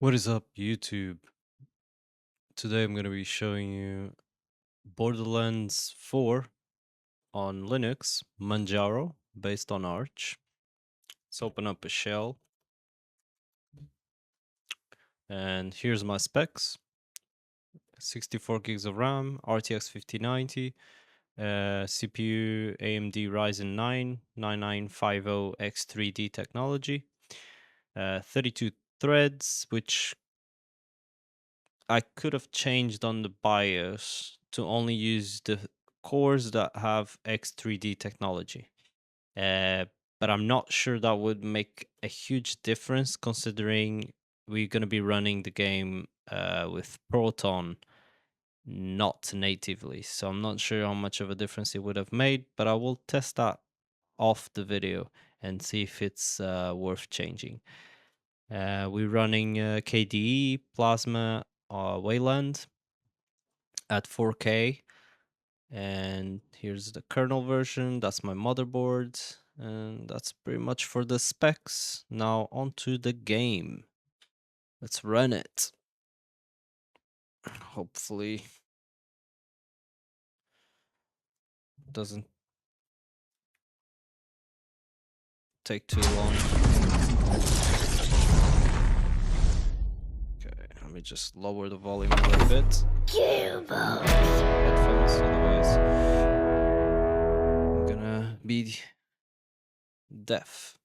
What is up, YouTube? Today I'm going to be showing you Borderlands 4 on Linux, Manjaro, based on Arch. Let's open up a shell, and here's my specs. 64 gigs of RAM, RTX 5090, CPU AMD Ryzen 9 9950X3D technology, 32 threads, which I could have changed on the BIOS to only use the cores that have X3D technology. Uh, but I'm not sure that would make a huge difference considering we're going to be running the game with Proton, not natively. So I'm not sure how much of a difference it would have made, but I will test that off the video and see if it's worth changing. We're running KDE, Plasma, Wayland at 4K, and here's the kernel version. That's my motherboard, and that's pretty much for the specs. Now onto the game. Let's run it. Hopefully doesn't take too long. Okay, let me just lower the volume a little bit. Headphones, otherwise I'm gonna be deaf.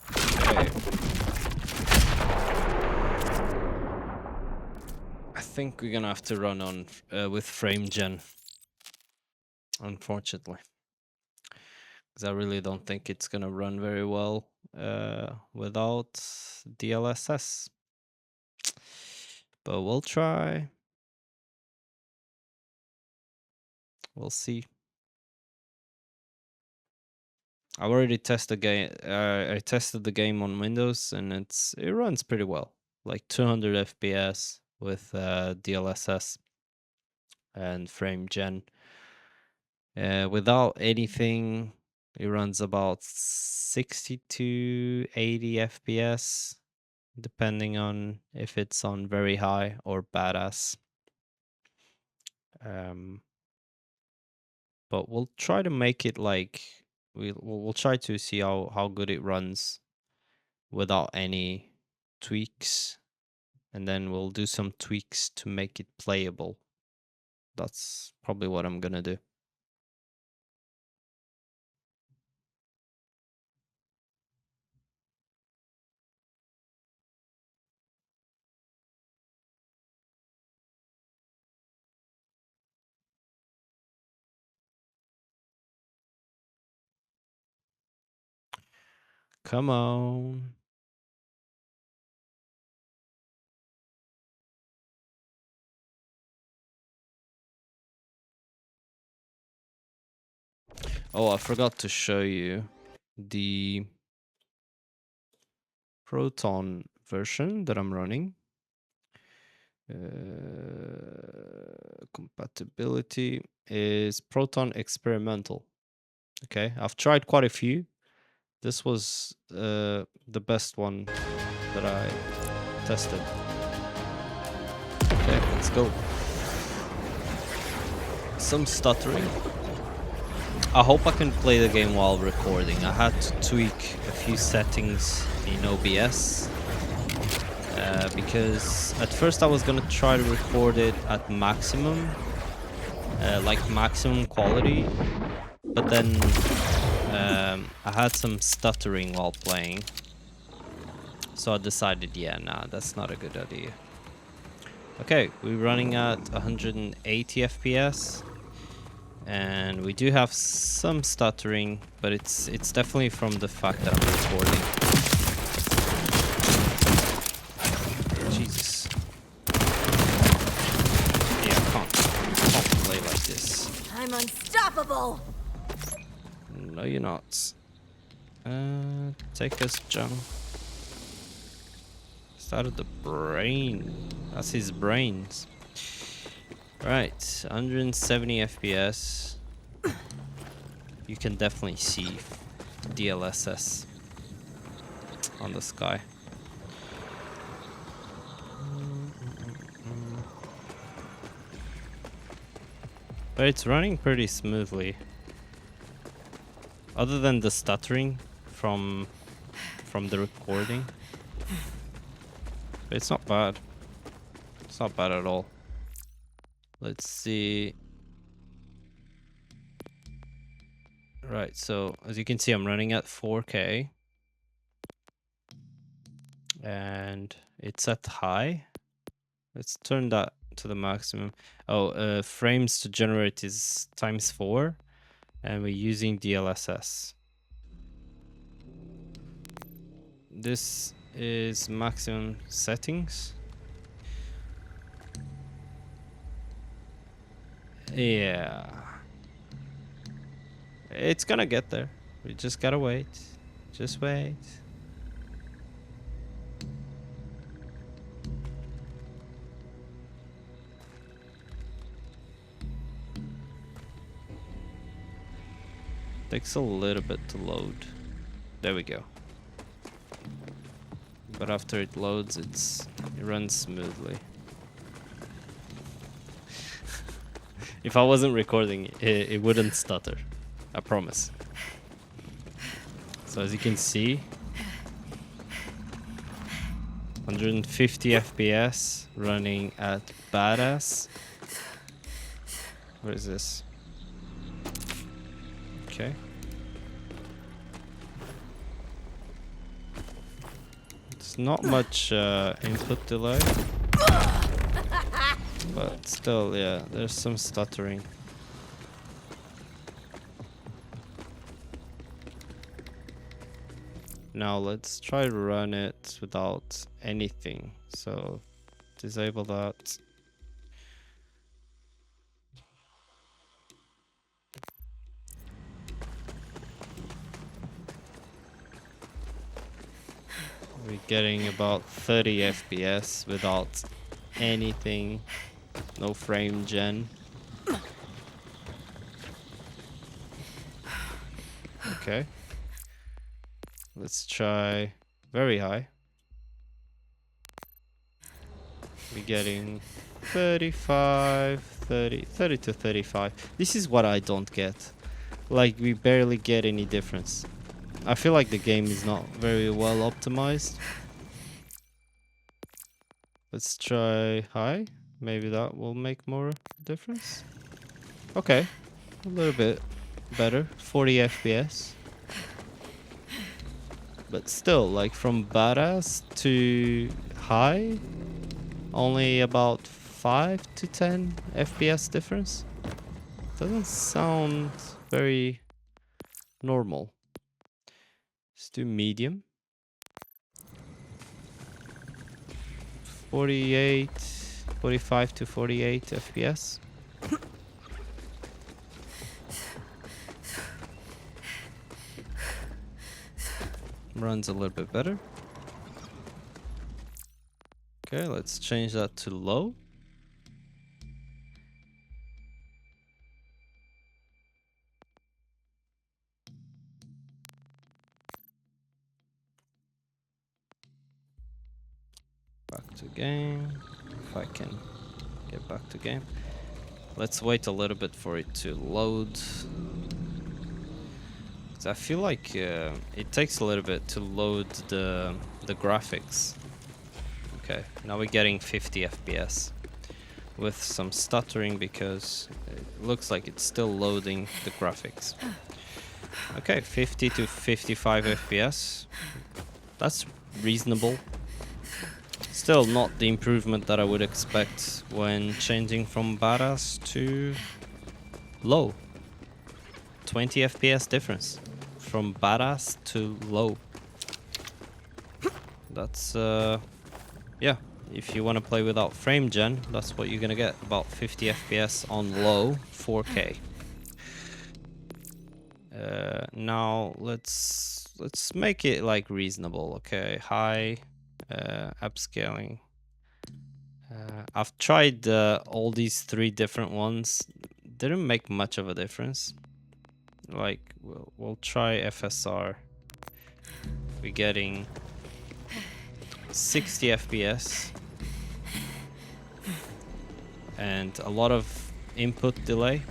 Okay. I think we're gonna have to run on with frame gen, unfortunately, because I really don't think it's gonna run very well without DLSS. But we'll try. We'll see. I've already tested the game. I tested the game on Windows, and it runs pretty well, like 200 FPS with DLSS and frame gen. Without anything, it runs about 60 to 80 FPS, depending on if it's on very high or badass. But we'll try to make it like we'll try to see how good it runs without any tweaks, and then we'll do some tweaks to make it playable. That's probably what I'm gonna do. Come on. Oh, I forgot to show you the Proton version that I'm running. Compatibility is Proton Experimental. Okay, I've tried quite a few. This was the best one that I tested. Okay, let's go. Some stuttering. I hope I can play the game while recording. I had to tweak a few settings in OBS because at first I was gonna try to record it at maximum, like maximum quality, but then I had some stuttering while playing, so I decided, yeah, nah, that's not a good idea. Okay, we're running at 180 FPS, and we do have some stuttering, but it's definitely from the fact that I'm recording. Jesus. Yeah, I can't play like this. I'm unstoppable. No, you're not. Take us, John. Started the brain. That's his brains. Right, 170 FPS. You can definitely see DLSS on the sky. But it's running pretty smoothly. Other than the stuttering from the recording. But it's not bad. It's not bad at all. Let's see. Right, so as you can see, I'm running at 4K. And it's at high. Let's turn that to the maximum. Oh, frames to generate is ×4. And we're using DLSS. This is maximum settings. Yeah. It's gonna get there. We just gotta wait. Just wait. Takes a little bit to load. There we go. But after it loads, it runs smoothly. If I wasn't recording, it wouldn't stutter. I promise. So as you can see, 150 FPS running at badass. What is this? Okay. It's not much input delay. But still, yeah, there's some stuttering. Now let's try to run it without anything. So disable that. We're getting about 30 FPS without anything. No frame gen. Okay. Let's try very high. We're getting 35, 30 to 35. This is what I don't get. Like, we barely get any difference. I feel like the game is not very well optimized. Let's try high. Maybe that will make more difference. Okay. A little bit better. 40 FPS. But still, like from badass to high, only about 5 to 10 FPS difference. Doesn't sound very normal. Let's do medium. 48, 45 to 48 FPS. Runs a little bit better. Okay, let's change that to low. Back to game. If I can get back to game. Let's wait a little bit for it to load. I feel like it takes a little bit to load the graphics. Okay, now we're getting 50 FPS with some stuttering because it looks like it's still loading the graphics. Okay, 50 to 55 FPS. That's reasonable. Still not the improvement that I would expect when changing from badass to low. 20 FPS difference from badass to low. That's yeah, if you want to play without frame gen, that's what you're gonna get, about 50 FPS on low 4K. Now let's make it like reasonable. Okay, high, upscaling, I've tried all these 3 different ones. Didn't make much of a difference. Like, we'll try FSR. We're getting 60 FPS and a lot of input delay.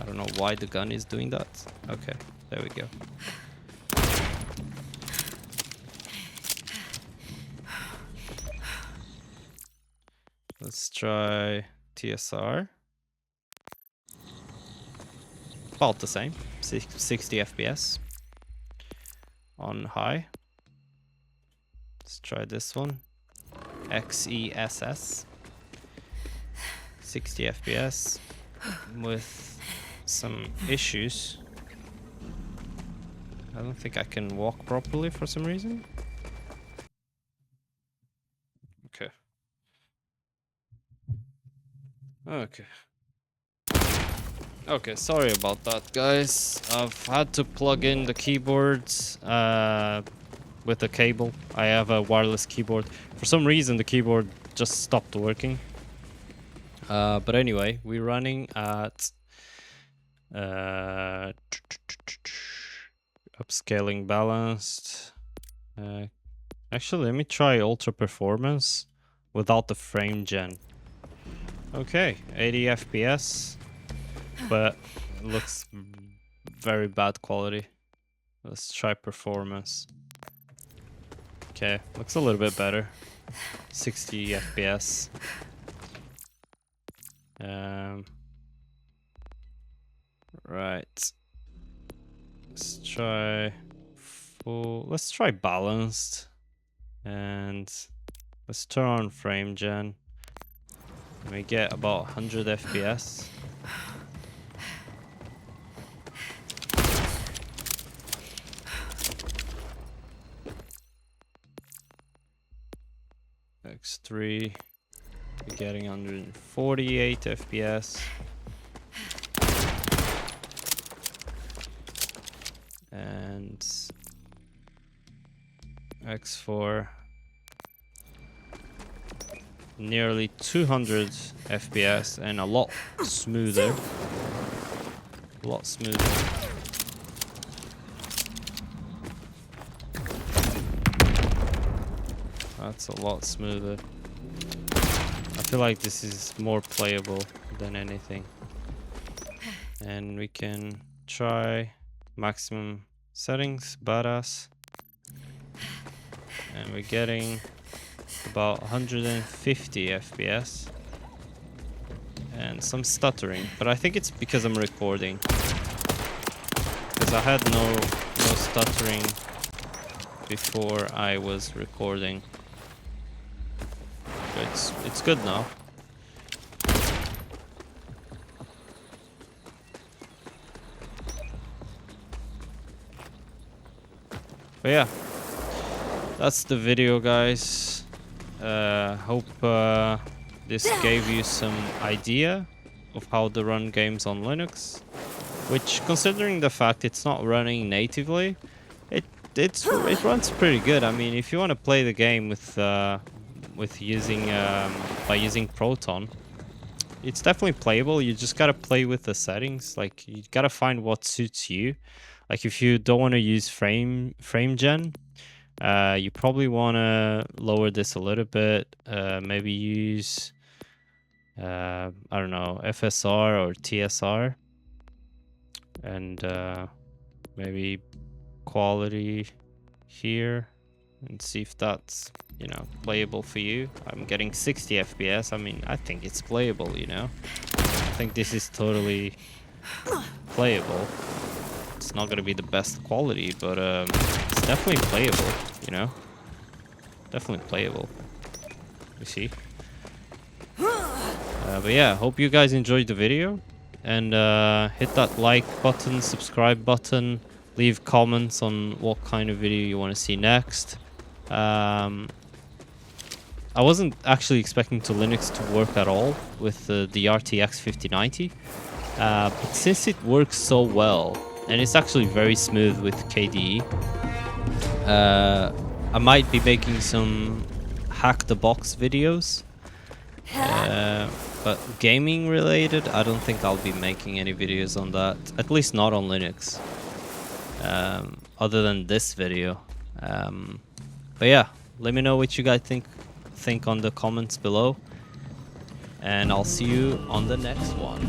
I don't know why the gun is doing that. Okay, there we go. Let's try TSR. About the same, 60 FPS on high. Let's try this one, XESS, 60 FPS with some issues. I don't think I can walk properly for some reason. Okay. Okay, sorry about that, guys. I've had to plug in the keyboards with a cable. I have a wireless keyboard. For some reason, the keyboard just stopped working. But anyway, we're running at upscaling balanced. Actually, let me try ultra performance without the frame gen. Okay, 80 FPS, but it looks very bad quality. Let's try performance. Okay, looks a little bit better. 60 FPS. Right. Let's try full. Let's try balanced, and let's turn on frame gen. We get about 100 FPS. X3, we're getting 148 FPS. And X4, nearly 200 FPS and a lot smoother. A lot smoother. That's a lot smoother. I feel like this is more playable than anything. And we can try maximum settings, badass. And we're getting about 150 FPS. And some stuttering, but I think it's because I'm recording. Because I had no stuttering before I was recording. But it's good now. But yeah, that's the video, guys. Hope this gave you some idea of how to run games on Linux, which, considering the fact it's not running natively, it runs pretty good. I mean, if you want to play the game with using by using Proton, it's definitely playable. You just gotta play with the settings. Like, you gotta find what suits you. Like, if you don't want to use frame gen, you probably want to lower this a little bit. Maybe use I don't know, FSR or TSR, and maybe quality here, and see if that's, you know, playable for you. I'm getting 60 FPS. I mean, I think it's playable, you know. I think this is totally playable. It's not gonna be the best quality, but it's definitely playable, you know. Definitely playable. You see. But yeah, hope you guys enjoyed the video, and hit that like button, subscribe button, leave comments on what kind of video you want to see next. I wasn't actually expecting Linux to work at all with the RTX 5090, but since it works so well, and it's actually very smooth with KDE, I might be making some hack the box videos But gaming related, I don't think I'll be making any videos on that. At least not on Linux. Other than this video. But yeah, let me know what you guys think on the comments below. And I'll see you on the next one.